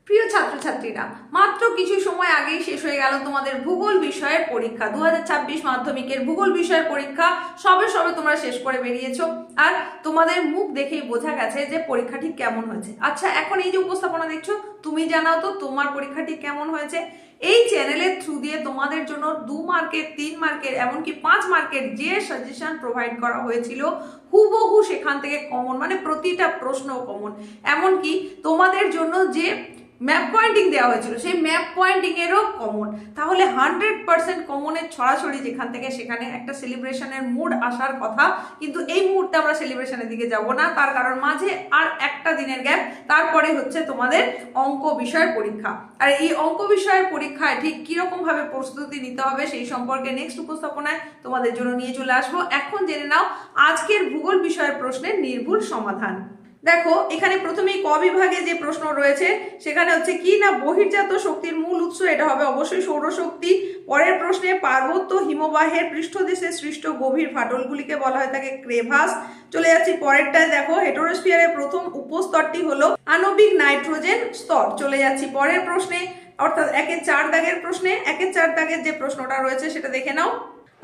প্রিয় ছাত্রছাত্রীরা, মাত্র কিছু সময় আগেই শেষ হয়ে গেল তোমাদের ভূগোল বিষয়ের পরীক্ষা। 2026 মাধ্যমিকের ভূগোল বিষয়ের পরীক্ষা সবে সবে তোমরা শেষ করে বেরিয়েছো, আর তোমাদের মুখ দেখেই বোঝা গেছে যে পরীক্ষাটি কেমন হয়েছে। আচ্ছা, এখন এই যে উপস্থাপনা দেখছো, তুমি জানাও তো তোমার পরীক্ষাটি কেমন হয়েছে। এই চ্যানেলের থ্রু দিয়ে তোমাদের জন্য 2 মার্কের, 3 মার্কের, এমনকি 5 মার্কের যে সাজেশন প্রোভাইড করা হয়েছিল হুবহু সেখান থেকে কমন, মানে প্রতিটা প্রশ্ন কমন। এমনকি তোমাদের জন্য যে ম্যাপ পয়েন্টিং দেওয়া হয়েছিল সেই ম্যাপ পয়েন্টিং এরও কমন। তাহলে 100% কমনের ছড়াছড়ি যেখান থেকে সেখানে একটা সেলিব্রেশনের মুড আসার কথা, কিন্তু এই মুহূর্তে আমরা সেলিব্রেশনের দিকে যাব না, তার কারণ মাঝে আর একটা দিনের গ্যাপ, তারপরে হচ্ছে তোমাদের অঙ্ক বিষয়ের পরীক্ষা। আর এই অঙ্ক বিষয়ের পরীক্ষায় ঠিক কিরকম ভাবে প্রস্তুতি নিতে হবে সেই সম্পর্কে নেক্সট উপস্থাপনায় তোমাদের জন্য নিয়ে চলে আসবো। এখন জেনে নাও আজকের ভূগোল বিষয়ের প্রশ্নের নির্ভুল সমাধান। দেখো, এখানে প্রথমেই ক বিভাগে যে প্রশ্ন রয়েছে সেখানে হচ্ছে কি না, বহির্জাত শক্তির মূল উৎস, এটা হবে অবশ্যই সৌরশক্তি। পরের প্রশ্নে পার্বত্য হিমবাহের পৃষ্ঠদেশে সৃষ্ট গভীর ফাটলগুলিকে বলা হয় থাকে ক্রেভাস। চলে যাচ্ছি পরেরটায়, দেখো হেটেরোস্ফিয়ারের প্রথম উপস্তরটি হলো আণবিক নাইট্রোজেন স্তর। চলে যাচ্ছি পরের প্রশ্নে, অর্থাৎ 1-4 দাগের প্রশ্নে। 1-4 দাগের যে প্রশ্নটা রয়েছে সেটা দেখে নাও।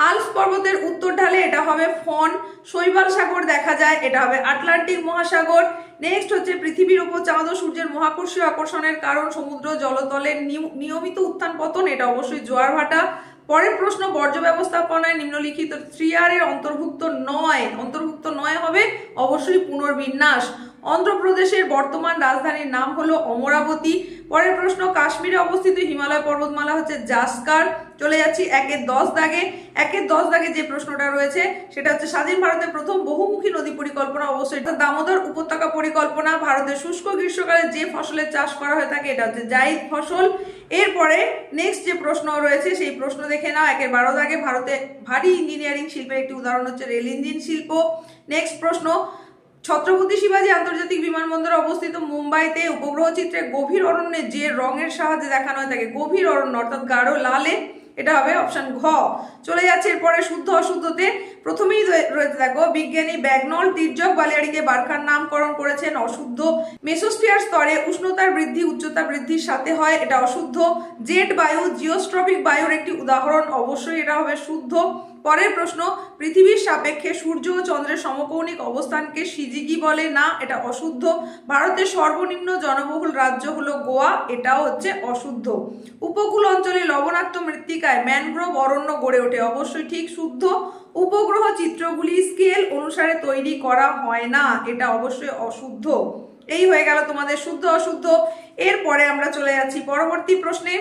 আল্পস পর্বতের উত্তর ঢালে এটা হবে ফন। শৈবাল সাগর দেখা যায়, এটা হবে আটলান্টিক মহাসাগর। নেক্সট হচ্ছে পৃথিবীর উপর চাঁদ ও সূর্যের মহাকর্ষীয় আকর্ষণের কারণ সমুদ্র জলতলের নিয়মিত উত্থান পতন, এটা অবশ্যই জোয়ার ভাটা। পরের প্রশ্ন, বর্জ্য ব্যবস্থাপনায় নিম্নলিখিত 3R এর অন্তর্ভুক্ত নয় হবে অবশ্যই পুনর্বিন্যাস। অন্ধ্রপ্রদেশের বর্তমান রাজধানীর নাম হলো অমরাবতী। পরের প্রশ্ন, কাশ্মীরে অবস্থিত হিমালয় পর্বতমালা হচ্ছে জাস্কার। চলে যাচ্ছি 1-10 দাগে। 1-10 দাগে যে প্রশ্নটা রয়েছে সেটা হচ্ছে স্বাধীন ভারতের প্রথম বহুমুখী নদী পরিকল্পনা অবশ্যই দামোদর উপত্যকা পরিকল্পনা। ভারতের শুষ্ক গ্রীষ্মকালে যে ফসলের চাষ করা হয়ে থাকে এটা হচ্ছে জাইদ ফসল। এরপরে নেক্সট যে প্রশ্ন রয়েছে সেই প্রশ্ন দেখে নাও। 1-12 দাগে ভারতে ভারী ইঞ্জিনিয়ারিং শিল্পের একটি উদাহরণ হচ্ছে রেল ইঞ্জিন শিল্প। নেক্সট প্রশ্ন, ছত্রপতি শিবাজী আন্তর্জাতিক বিমানবন্দর অবস্থিত মুম্বাইতে উপগ্রহ চিত্রে গভীর অরণ্যে যে রঙের সাহায্যে দেখানো হয় থাকে গভীর অরণ্য, অর্থাৎ গাঢ় লালে, এটা হবে অপশন ঘ। চলে যাচ্ছে এরপরে শুদ্ধ অশুদ্ধতে। প্রথমেই রয়েছে দেখো, বিজ্ঞানী ব্যাগনল তির্যক বালিয়াড়িকে বার্খার নামকরণ করেছেন, অশুদ্ধ। মেসোস্ফিয়ার স্তরে উষ্ণতার বৃদ্ধি উচ্চতা বৃদ্ধির সাথে হয়, এটা অশুদ্ধ। জেট বায়ু জিওস্ট্রপিক বায়ুর একটি উদাহরণ, অবশ্যই এটা হবে শুদ্ধ। পরের প্রশ্ন, পৃথিবীর সাপেক্ষে সূর্য ও চন্দ্রের সমকৌণিক অবস্থানকে সিজিগি বলে না, এটা অশুদ্ধ। ভারতের সর্বনিম্ন জনবহুল রাজ্য হলো গোয়া, এটাও হচ্ছে অশুদ্ধ। উপকূল অঞ্চলে লবণাক্ত মৃত্তিকায় ম্যানগ্রোভ অরণ্য গড়ে ওঠে, অবশ্যই ঠিক, শুদ্ধ। উপগ্রহ চিত্রগুলি স্কেল অনুসারে তৈরি করা হয় না, এটা অবশ্যই অশুদ্ধ। এই হয়ে গেল তোমাদের শুদ্ধ অশুদ্ধ। এরপরে আমরা চলে যাচ্ছি পরবর্তী প্রশ্নে।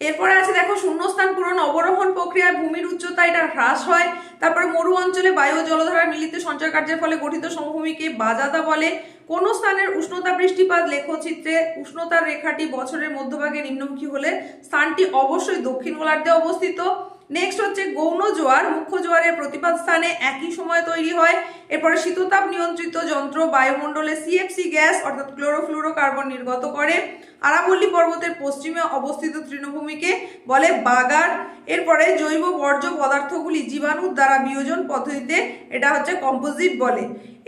এরপরে আছে দেখো, শূন্যস্থান পূরণ। অবরোহণ প্রক্রিয়ায় ভূমির উচ্চতা এটা হ্রাস হয়। তারপরে মরু অঞ্চলে বায়ু জলধারা মিলিত সঞ্চয় কার্যের ফলে গঠিত সমভূমিকে বাজাদা বলে। কোন স্থানের উষ্ণতা বৃষ্টিপাত লেখচিত্রে উষ্ণতার রেখাটি বছরের মধ্যভাগে নিম্নমুখী হলে স্থানটি অবশ্যই দক্ষিণ গোলার্ধে অবস্থিত। নেক্সট হচ্ছে গৌণ জোয়ার মুখ্য জোয়ারের প্রতিপাদ স্থানে একই সময় তৈরি হয়। এরপরে শীততাপ নিয়ন্ত্রিত যন্ত্র বায়ুমণ্ডলে সিএফসি গ্যাস অর্থাৎ ক্লোরোফ্লুরোকার্বন নির্গত করে। আরাবল্লী পর্বতের পশ্চিমে অবস্থিত তৃণভূমিকে বলে বাগান। এরপরে জৈব বর্জ্য পদার্থগুলি জীবাণুর দ্বারা বিয়োজন পদ্ধতিতে এটা হচ্ছে কম্পোজিট বলে।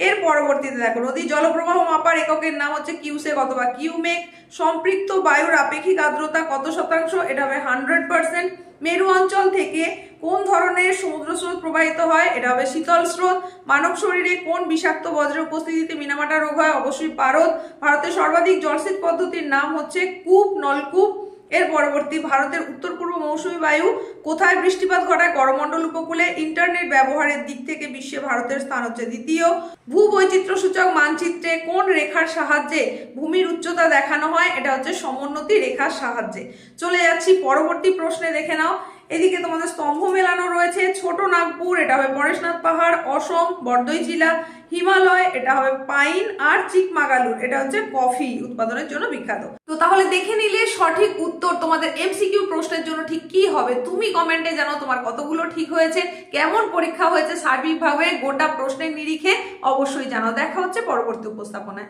এর পরবর্তীতে দেখো, নদীর জলপ্রবাহ মাপার এককের নাম হচ্ছে কিউসেক অথবা কিউমেক। সম্পৃক্ত বায়ুর আপেক্ষিক আর্দ্রতা কত শতাংশ, এটা হবে 100%। মেরু অঞ্চল থেকে কোন ধরনের সমুদ্র স্রোত প্রবাহিত হয়, এটা হবে শীতল স্রোত। মানব শরীরে কোন বিষাক্ত বজ্রের উপস্থিতিতে মিনামাটা রোগ হয়, অবশ্যই পারদ। ভারতের সর্বাধিক জলসেচ পদ্ধতির নাম হচ্ছে কূপ, নলকূপ। এর পরবর্তী, ভারতের উত্তর পূর্ব মৌসুমী বায়ু কোথায় বৃষ্টিপাত ঘটায়, করমণ্ডল উপকূলে। ইন্টারনেট ব্যবহারের দিক থেকে বিশ্বে ভারতের স্থান হচ্ছে দ্বিতীয়। ভূবৈচিত্র্য সূচক মানচিত্রে কোন রেখার সাহায্যে ভূমির উচ্চতা দেখানো হয়, এটা হচ্ছে সমোন্নতি রেখার সাহায্যে। চলে যাচ্ছি পরবর্তী প্রশ্নে, দেখে নাও। এদিকে তোমাদের স্তম্ভ মেলানো রয়েছে। ছোট নাগপুর, এটা হবে পরেশনাথ পাহাড়। অসম বরদৈ জেলা। হিমালয়, এটা হবে পাইন। আর চিকমাগালুর, এটা হচ্ছে কফি উৎপাদনের জন্য বিখ্যাত। তো তাহলে দেখে নিলে সঠিক উত্তর তোমাদের এমসিকিউ প্রশ্নের জন্য ঠিক কি হবে। তুমি কমেন্টে জানাও তোমার কতগুলো ঠিক হয়েছে, কেমন পরীক্ষা হয়েছে সার্বিকভাবে গোটা প্রশ্নের নিরিখে অবশ্যই জানাও। দেখা হচ্ছে পরবর্তী উপস্থাপনায়।